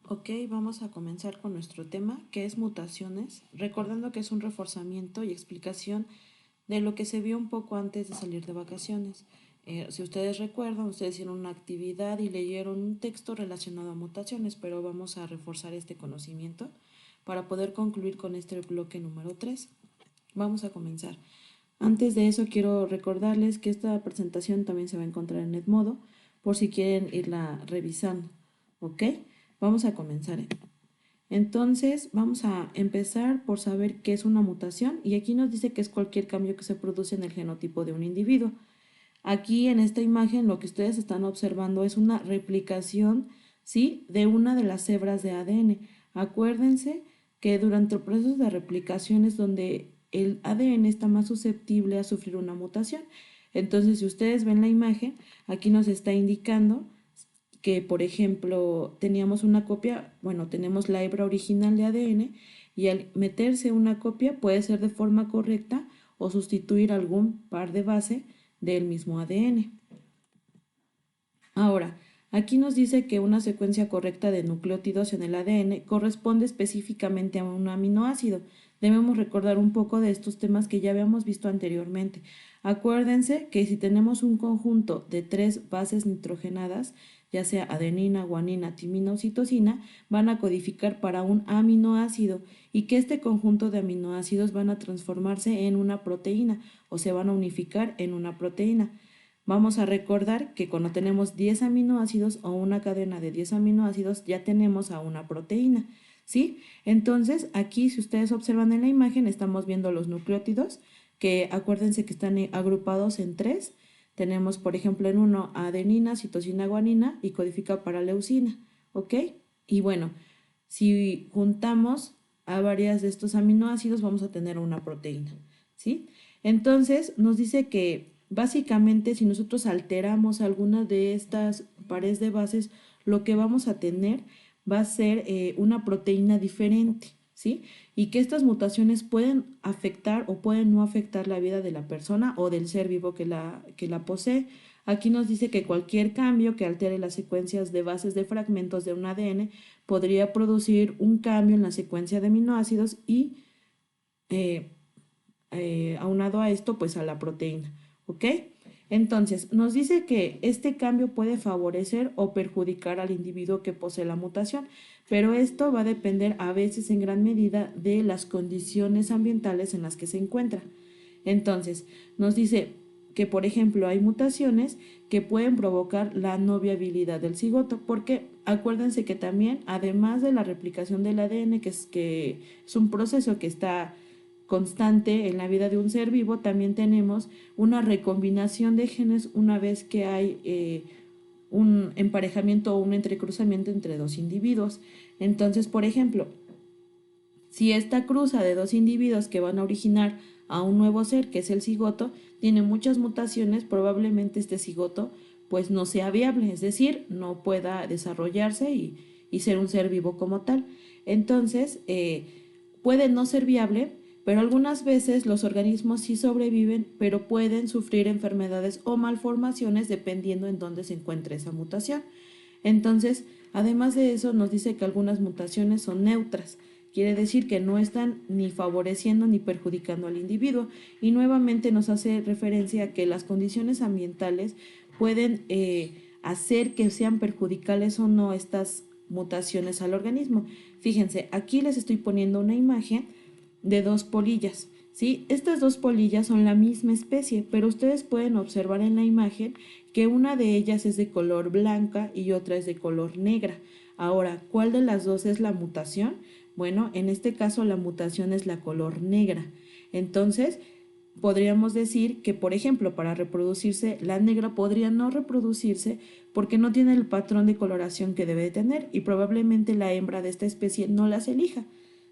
Ok, vamos a comenzar con nuestro tema, que es mutaciones, recordando que es un reforzamiento y explicación de lo que se vio un poco antes de salir de vacaciones. Si ustedes recuerdan, ustedes hicieron una actividad y leyeron un texto relacionado a mutaciones, pero vamos a reforzar este conocimiento para poder concluir con este bloque número 3. Vamos a comenzar. Antes de eso quiero recordarles que esta presentación también se va a encontrar en Edmodo por si quieren irla revisando, ¿ok? Vamos a comenzar. Entonces vamos a empezar por saber qué es una mutación y aquí nos dice que es cualquier cambio que se produce en el genotipo de un individuo. Aquí en esta imagen lo que ustedes están observando es una replicación, ¿sí?, de una de las hebras de ADN. Acuérdense que durante el proceso de replicación es donde el ADN está más susceptible a sufrir una mutación. Entonces, si ustedes ven la imagen, aquí nos está indicando que, por ejemplo, teníamos una copia, bueno, tenemos la hebra original de ADN y al meterse una copia puede ser de forma correcta o sustituir algún par de base del mismo ADN. Ahora, aquí nos dice que una secuencia correcta de nucleótidos en el ADN corresponde específicamente a un aminoácido. Debemos recordar un poco de estos temas que ya habíamos visto anteriormente. Acuérdense que si tenemos un conjunto de 3 bases nitrogenadas, ya sea adenina, guanina, timina o citosina, van a codificar para un aminoácido y que este conjunto de aminoácidos van a transformarse en una proteína o se van a unificar en una proteína. Vamos a recordar que cuando tenemos 10 aminoácidos o una cadena de 10 aminoácidos ya tenemos a una proteína, ¿sí? Entonces, aquí si ustedes observan en la imagen estamos viendo los nucleótidos que acuérdense que están agrupados en 3. Tenemos, por ejemplo, en uno adenina, citosina, guanina y codifica para leucina, ¿ok? Y bueno, si juntamos a varias de estos aminoácidos vamos a tener una proteína, ¿sí? Entonces nos dice que básicamente si nosotros alteramos alguna de estas pares de bases, lo que vamos a tener va a ser una proteína diferente, ¿sí? Y que estas mutaciones pueden afectar o pueden no afectar la vida de la persona o del ser vivo que la posee. Aquí nos dice que cualquier cambio que altere las secuencias de bases de fragmentos de un ADN podría producir un cambio en la secuencia de aminoácidos y eh, aunado a esto, pues a la proteína, ¿ok? Entonces, nos dice que este cambio puede favorecer o perjudicar al individuo que posee la mutación, pero esto va a depender a veces en gran medida de las condiciones ambientales en las que se encuentra. Entonces, nos dice que, por ejemplo, hay mutaciones que pueden provocar la no viabilidad del cigoto, porque acuérdense que también, además de la replicación del ADN, que es un proceso que está constante en la vida de un ser vivo, también tenemos una recombinación de genes una vez que hay un emparejamiento o un entrecruzamiento entre dos individuos. Entonces, por ejemplo, si esta cruza de dos individuos que van a originar a un nuevo ser, que es el cigoto, tiene muchas mutaciones, probablemente este cigoto pues no sea viable, es decir, no pueda desarrollarse y ser un ser vivo como tal. Entonces, puede no ser viable, pero algunas veces los organismos sí sobreviven, pero pueden sufrir enfermedades o malformaciones dependiendo en dónde se encuentre esa mutación. Entonces, además de eso, nos dice que algunas mutaciones son neutras. Quiere decir que no están ni favoreciendo ni perjudicando al individuo. Y nuevamente nos hace referencia a que las condiciones ambientales pueden hacer que sean perjudiciales o no estas mutaciones al organismo. Fíjense, aquí les estoy poniendo una imagen de dos polillas, ¿sí? Estas dos polillas son la misma especie, pero ustedes pueden observar en la imagen que una de ellas es de color blanca y otra es de color negra. Ahora, ¿cuál de las dos es la mutación? Bueno, en este caso la mutación es la color negra. Entonces, podríamos decir que, por ejemplo, para reproducirse, la negra podría no reproducirse porque no tiene el patrón de coloración que debe tener y probablemente la hembra de esta especie no las elija,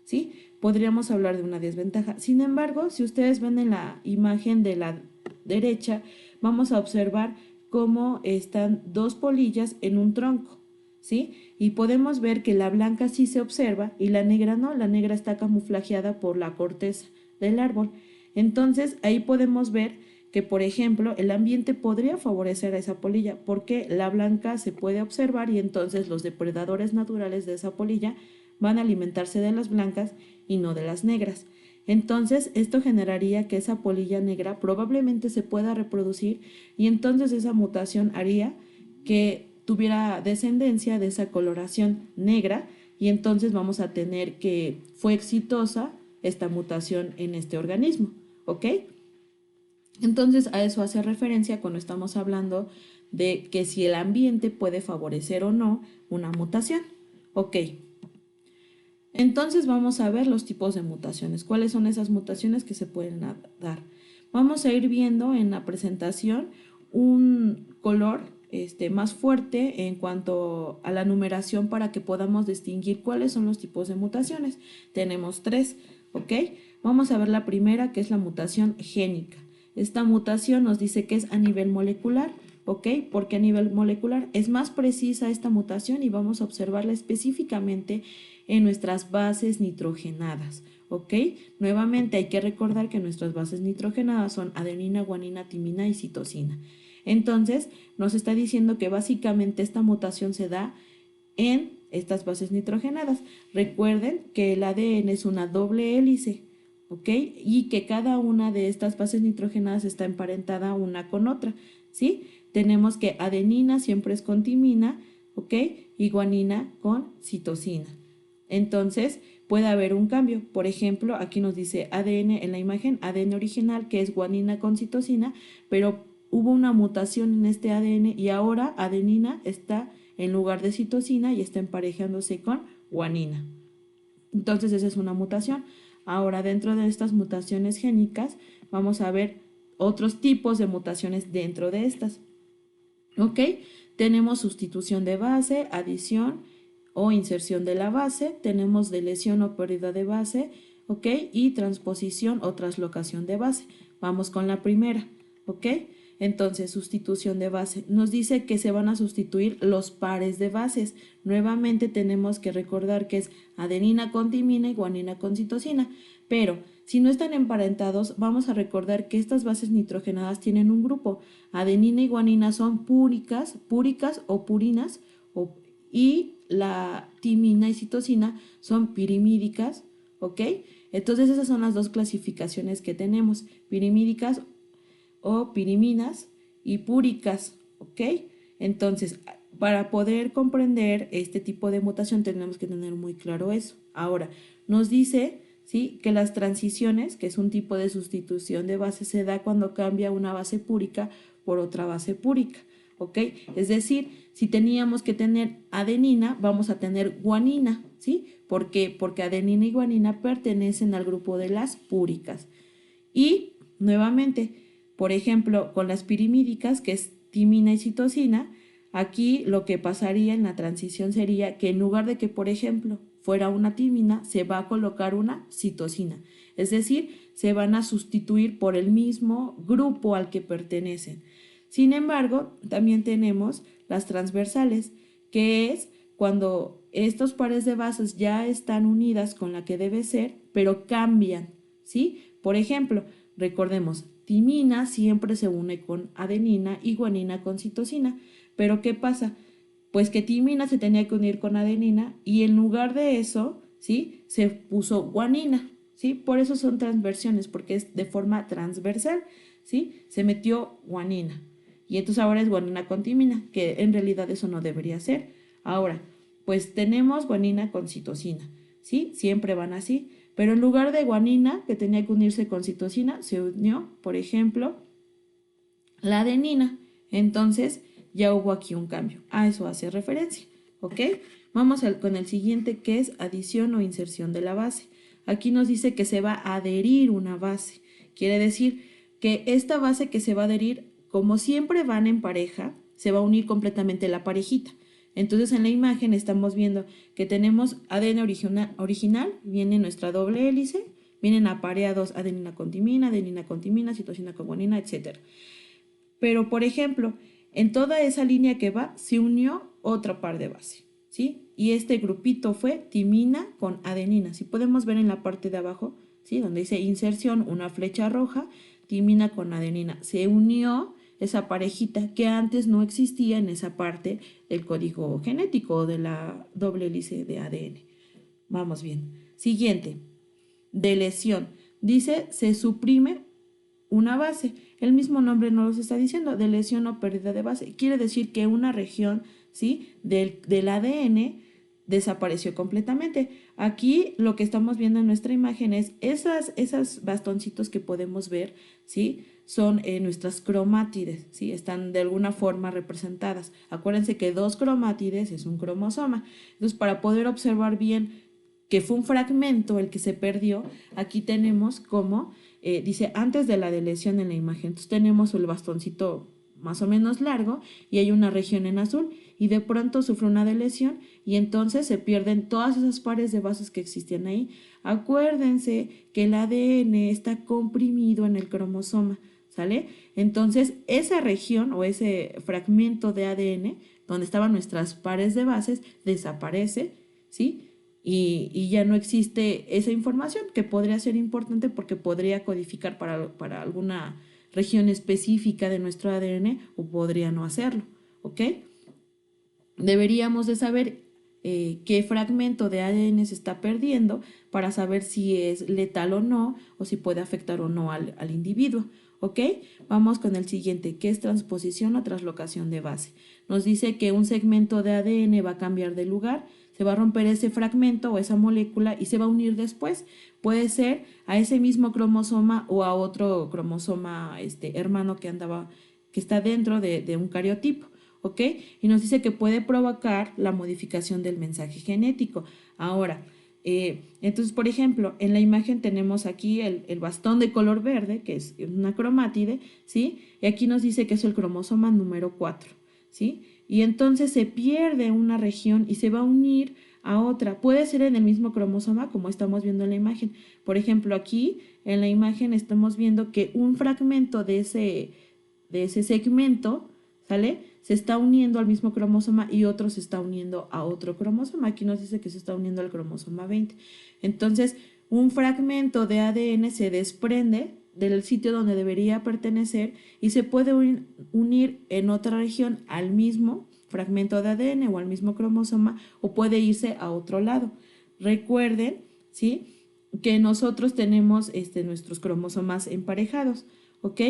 ¿sí? Podríamos hablar de una desventaja. Sin embargo, si ustedes ven en la imagen de la derecha, vamos a observar cómo están dos polillas en un tronco, ¿sí? Y podemos ver que la blanca sí se observa y la negra no, la negra está camuflajeada por la corteza del árbol. Entonces, ahí podemos ver que, por ejemplo, el ambiente podría favorecer a esa polilla porque la blanca se puede observar y entonces los depredadores naturales de esa polilla van a alimentarse de las blancas y no de las negras. Entonces, esto generaría que esa polilla negra probablemente se pueda reproducir y entonces esa mutación haría que tuviera descendencia de esa coloración negra y entonces vamos a tener que fue exitosa esta mutación en este organismo, ¿ok? Entonces a eso hace referencia cuando estamos hablando de que si el ambiente puede favorecer o no una mutación, ¿ok? Entonces vamos a ver los tipos de mutaciones, cuáles son esas mutaciones que se pueden dar. Vamos a ir viendo en la presentación un color más fuerte en cuanto a la numeración para que podamos distinguir cuáles son los tipos de mutaciones. Tenemos 3, ¿ok? Vamos a ver la primera, que es la mutación génica. Esta mutación nos dice que es a nivel molecular, ¿ok? Porque a nivel molecular es más precisa esta mutación y vamos a observarla específicamente en nuestras bases nitrogenadas, ¿ok? Nuevamente hay que recordar que nuestras bases nitrogenadas son adenina, guanina, timina y citosina. Entonces, nos está diciendo que básicamente esta mutación se da en estas bases nitrogenadas. Recuerden que el ADN es una doble hélice, ¿ok? Y que cada una de estas bases nitrogenadas está emparentada una con otra, ¿sí? Tenemos que adenina siempre es con timina, ¿ok? Y guanina con citosina. Entonces, puede haber un cambio. Por ejemplo, aquí nos dice ADN en la imagen, ADN original, que es guanina con citosina, pero hubo una mutación en este ADN y ahora adenina está en lugar de citosina y está emparejándose con guanina. Entonces, esa es una mutación. Ahora, dentro de estas mutaciones génicas, vamos a ver otros tipos de mutaciones dentro de estas. ¿Ok? Tenemos sustitución de base, adición o inserción de la base, tenemos deleción o pérdida de base, ¿ok? Y transposición o translocación de base. Vamos con la primera, ¿ok? Entonces, sustitución de base. Nos dice que se van a sustituir los pares de bases. Nuevamente tenemos que recordar que es adenina con timina y guanina con citosina, pero si no están emparentados, vamos a recordar que estas bases nitrogenadas tienen un grupo. Adenina y guanina son púricas o purinas, y la timina y citosina son pirimídicas, ¿ok? Entonces esas son las dos clasificaciones que tenemos, pirimídicas o piriminas y púricas, ¿ok? Entonces, para poder comprender este tipo de mutación tenemos que tener muy claro eso. Ahora, nos dice, ¿sí?, que las transiciones, que es un tipo de sustitución de base, se da cuando cambia una base púrica por otra base púrica, ¿ok? Es decir, si teníamos que tener adenina, vamos a tener guanina, ¿sí? ¿Por qué? Porque adenina y guanina pertenecen al grupo de las púricas. Y, nuevamente, por ejemplo, con las pirimídicas, que es timina y citosina, aquí lo que pasaría en la transición sería que en lugar de que, por ejemplo, fuera una timina, se va a colocar una citosina. Es decir, se van a sustituir por el mismo grupo al que pertenecen. Sin embargo, también tenemos las transversales, que es cuando estos pares de bases ya están unidas con la que debe ser, pero cambian, ¿sí? Por ejemplo, recordemos, timina siempre se une con adenina y guanina con citosina, pero ¿qué pasa? Pues que timina se tenía que unir con adenina y en lugar de eso, ¿sí?, se puso guanina, ¿sí? Por eso son transversiones, porque es de forma transversal, ¿sí? Se metió guanina. Y entonces ahora es guanina con timina, que en realidad eso no debería ser. Ahora, pues tenemos guanina con citosina, ¿sí? Siempre van así. Pero en lugar de guanina, que tenía que unirse con citosina, se unió, por ejemplo, la adenina. Entonces ya hubo aquí un cambio. A eso hace referencia, ¿ok? Vamos con el siguiente, que es adición o inserción de la base. Aquí nos dice que se va a adherir una base. Quiere decir que esta base que se va a adherir, como siempre van en pareja, se va a unir completamente la parejita. Entonces en la imagen estamos viendo que tenemos ADN original, viene nuestra doble hélice, vienen apareados adenina con timina, citosina con guanina, etc. Pero, por ejemplo, en toda esa línea que va, se unió otra par de base, ¿sí? Y este grupito fue timina con adenina. Si podemos ver en la parte de abajo, ¿sí?, donde dice inserción, una flecha roja, timina con adenina. Se unió esa parejita que antes no existía en esa parte del código genético o de la doble hélice de ADN. Vamos bien. Siguiente, deleción. Dice, se suprime una base. El mismo nombre no los está diciendo, deleción o pérdida de base. Quiere decir que una región, ¿sí?, del ADN desapareció completamente. Aquí lo que estamos viendo en nuestra imagen es esas bastoncitos que podemos ver, ¿sí?, son nuestras cromátides, ¿sí?, están de alguna forma representadas. Acuérdense que 2 cromátides es un cromosoma. Entonces, para poder observar bien que fue un fragmento el que se perdió, aquí tenemos como, dice, antes de la deleción en la imagen. Entonces tenemos el bastoncito más o menos largo y hay una región en azul y de pronto sufre una deleción y entonces se pierden todas esas pares de bases que existían ahí. Acuérdense que el ADN está comprimido en el cromosoma, ¿sale? Entonces esa región o ese fragmento de ADN donde estaban nuestras pares de bases desaparece, ¿sí? Y ya no existe esa información que podría ser importante porque podría codificar para alguna región específica de nuestro ADN o podría no hacerlo, ¿ok? Deberíamos de saber qué fragmento de ADN se está perdiendo para saber si es letal o no o si puede afectar o no al individuo, ¿ok? Vamos con el siguiente, que es transposición o traslocación de base. Nos dice que un segmento de ADN va a cambiar de lugar, se va a romper ese fragmento o esa molécula y se va a unir después. Puede ser a ese mismo cromosoma o a otro cromosoma hermano que está dentro de un cariotipo, ¿ok? Y nos dice que puede provocar la modificación del mensaje genético. Ahora, entonces, por ejemplo, en la imagen tenemos aquí el bastón de color verde, que es una cromátide, ¿sí? Y aquí nos dice que es el cromosoma número 4, ¿sí? Y entonces se pierde una región y se va a unir a otra. Puede ser en el mismo cromosoma, como estamos viendo en la imagen. Por ejemplo, aquí en la imagen estamos viendo que un fragmento de ese segmento, ¿sale?, se está uniendo al mismo cromosoma y otro se está uniendo a otro cromosoma. Aquí nos dice que se está uniendo al cromosoma 20. Entonces, un fragmento de ADN se desprende del sitio donde debería pertenecer y se puede unir en otra región al mismo fragmento de ADN o al mismo cromosoma o puede irse a otro lado. Recuerden, ¿sí?, que nosotros tenemos nuestros cromosomas emparejados, ¿ok?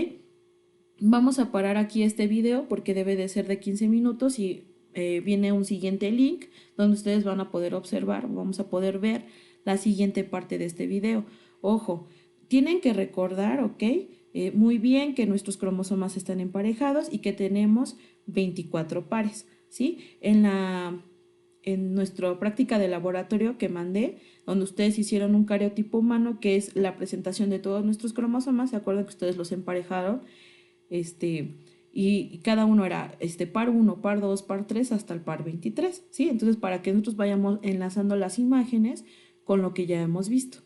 Vamos a parar aquí este video porque debe de ser de 15 minutos y viene un siguiente link donde ustedes van a poder observar, vamos a poder ver la siguiente parte de este video. Ojo, tienen que recordar, ¿ok? Muy bien que nuestros cromosomas están emparejados y que tenemos 24 pares, ¿sí? En nuestra práctica de laboratorio que mandé, donde ustedes hicieron un cariotipo humano, que es la presentación de todos nuestros cromosomas, ¿se acuerdan que ustedes los emparejaron? Y cada uno era par 1, par 2, par 3 hasta el par 23, ¿sí? Entonces, para que nosotros vayamos enlazando las imágenes con lo que ya hemos visto.